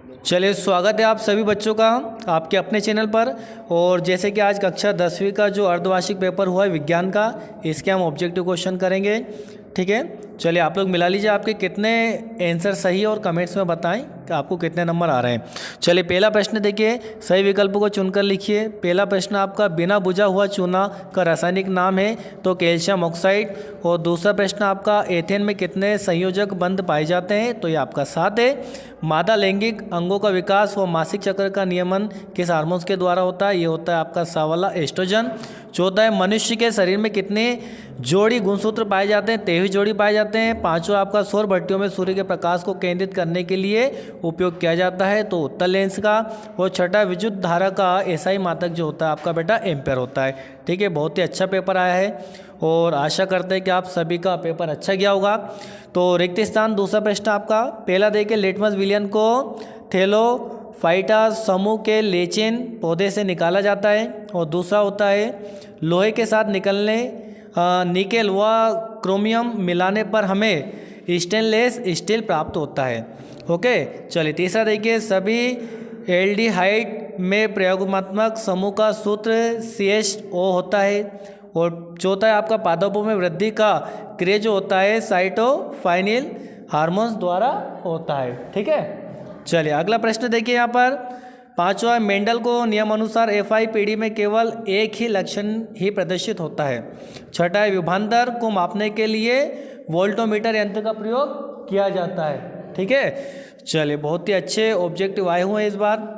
चलिए, स्वागत है आप सभी बच्चों का आपके अपने चैनल पर। और जैसे कि आज कक्षा 10वीं का जो अर्धवार्षिक पेपर हुआ है विज्ञान का, इसके हम ऑब्जेक्टिव क्वेश्चन करेंगे। ठीक है, चलिए आप लोग मिला लीजिए आपके कितने आंसर सही है और कमेंट्स में बताएं कि आपको कितने नंबर आ रहे हैं। चलिए, पहला प्रश्न देखिए, सही विकल्पों को चुनकर लिखिए। पहला प्रश्न आपका, बिना बुझा हुआ चूना का रासायनिक नाम है तो कैल्शियम ऑक्साइड। और दूसरा प्रश्न आपका, एथेन में कितने संयोजक बंध पाए जाते हैं, तो ये आपका 7 है। मादा लैंगिक अंगों का विकास व मासिक चक्र का नियमन किस हार्मोन्स के द्वारा होता है, ये होता है आपका सावला एस्ट्रोजन। चौथा है, मनुष्य के शरीर में कितने जोड़ी गुणसूत्र पाए जाते हैं, 23 जोड़ी पाए जाते हैं। पांचवा आपका, सौर भट्टियों में सूर्य के प्रकाश को केंद्रित करने के लिए उपयोग किया जाता है, तो उत्तल लेंस का। और छठा, विद्युत धारा का एसआई मात्रक जो होता है आपका बेटा एम्पेयर होता है। ठीक है, बहुत ही अच्छा पेपर आया है और आशा करते हैं कि आप सभी का पेपर अच्छा गया होगा। तो रिक्त स्थान, दूसरा प्रश्न आपका, पहला देखिए, लिटमस विलयन को थैलोफाइटा समूह के लेचिन पौधे से निकाला जाता है। और दूसरा होता है, लोहे के साथ निकलने निकेल व क्रोमियम मिलाने पर हमें स्टेनलेस स्टील प्राप्त होता है। ओके, चलिए तीसरा देखिए, सभी एल्डिहाइड में प्रयोगात्मक समूह का सूत्र CHO होता है। और चौथा है आपका, पादपों में वृद्धि का क्रिया जो होता है साइटोफाइनिल हार्मोन्स द्वारा होता है। ठीक है, चलिए अगला प्रश्न देखिए यहाँ पर, पांचवा, मेंडल को नियम अनुसार FI पीढ़ी में केवल एक ही लक्षण ही प्रदर्शित होता है। छठा है, विभवांतर को मापने के लिए वोल्टोमीटर यंत्र का प्रयोग किया जाता है। ठीक है, चलिए बहुत ही अच्छे ऑब्जेक्टिव आए हुए हैं इस बार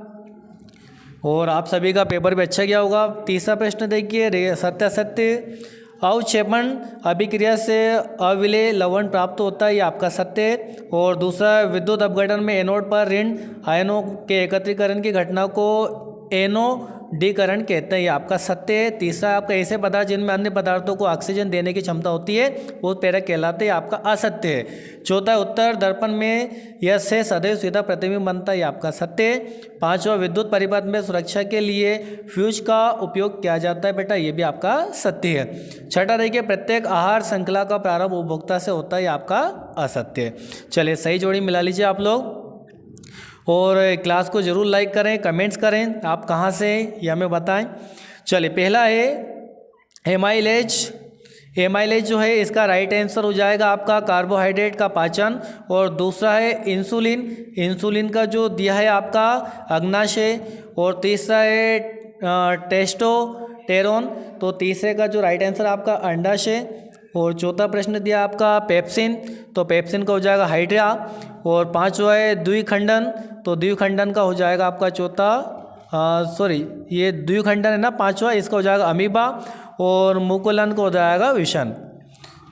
और आप सभी का पेपर भी अच्छा गया होगा। तीसरा प्रश्न देखिए, सत्यासत्य अवक्षेपण अभिक्रिया से अविलेय लवण प्राप्त होता है, ये आपका सत्य है। और दूसरा, विद्युत अपघटन में एनोड पर ऋण आयनों के एकत्रीकरण की घटना को एनोडीकरण कहते हैं, ये आपका सत्य है। तीसरा आपका, ऐसे पदार्थ जिनमें अन्य पदार्थों को ऑक्सीजन देने की क्षमता होती है वो पैरा कहलाते हैं, आपका असत्य है। चौथा, उत्तर दर्पण में यह से सदैव सीधा प्रतिबिंब बनता है, ये आपका सत्य है। पांचवा, विद्युत परिपथ में सुरक्षा के लिए फ्यूज का उपयोग किया जाता है बेटा, ये भी आपका सत्य है। छठा देखिए, प्रत्येक आहार श्रृंखला का प्रारंभ उपभोक्ता से होता है, ये आपका असत्य है। चलिए सही जोड़ी मिला लीजिए आप लोग और क्लास को ज़रूर लाइक करें, कमेंट्स करें, आप कहाँ से ये हमें बताएं। चलिए, पहला है एमाइलेज। एमाइलेज जो है इसका राइट आंसर हो जाएगा आपका कार्बोहाइड्रेट का पाचन। और दूसरा है इंसुलिन, इंसुलिन का जो दिया है आपका अग्नाशय। और तीसरा है टेस्टोस्टेरोन, तो तीसरे का जो राइट आंसर आपका अंडाशय। और चौथा प्रश्न दिया आपका पेप्सिन, तो पेप्सिन का हो जाएगा हाइड्रा। और पांचवा है द्विखंडन, तो द्विखंडन का हो जाएगा आपका चौथा ये द्विखंडन है ना पांचवा, इसका हो जाएगा अमीबा। और मुकुलन को हो जाएगा विषण।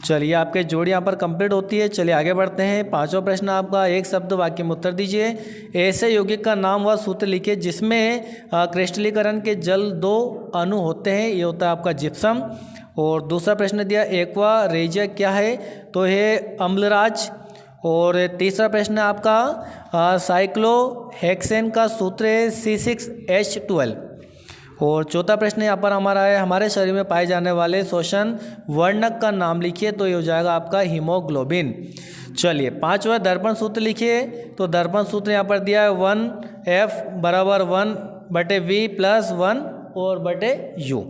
चलिए आपके जोड़ी यहाँ पर कंप्लीट होती है। चलिए आगे बढ़ते हैं। पांचवा प्रश्न आपका, एक शब्द वाक्य में उत्तर दीजिए। ऐसे यौगिक का नाम व सूत्र लिखिए जिसमें क्रिस्टलीकरण के जल 2 अणु होते हैं, ये होता है आपका जिप्सम। और दूसरा प्रश्न दिया, एक्वा रेजिया क्या है, तो ये अम्लराज। और तीसरा प्रश्न आपका, साइक्लोहेक्सेन का सूत्र है C6H12। और चौथा प्रश्न यहाँ पर हमारा है, हमारे शरीर में पाए जाने वाले शोषण वर्णक का नाम लिखिए, तो ये हो जाएगा आपका हीमोग्लोबिन। चलिए पांचवा, दर्पण सूत्र लिखिए, तो दर्पण सूत्र यहाँ पर दिया है 1F बराबर 1/V + 1 और बटे U।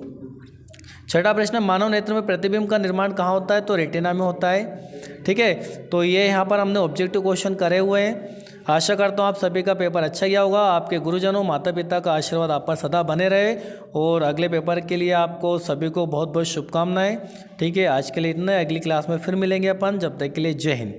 छठा प्रश्न, मानव नेत्र में प्रतिबिंब का निर्माण कहाँ होता है, तो रेटिना में होता है। ठीक है, तो ये यहाँ पर हमने ऑब्जेक्टिव क्वेश्चन करे हुए हैं। आशा करता हूँ आप सभी का पेपर अच्छा गया होगा। आपके गुरुजनों माता पिता का आशीर्वाद आप पर सदा बने रहे और अगले पेपर के लिए आपको सभी को बहुत बहुत शुभकामनाएं। ठीक है, आज के लिए इतना, अगली क्लास में फिर मिलेंगे अपन, जब तक के लिए जय हिंद।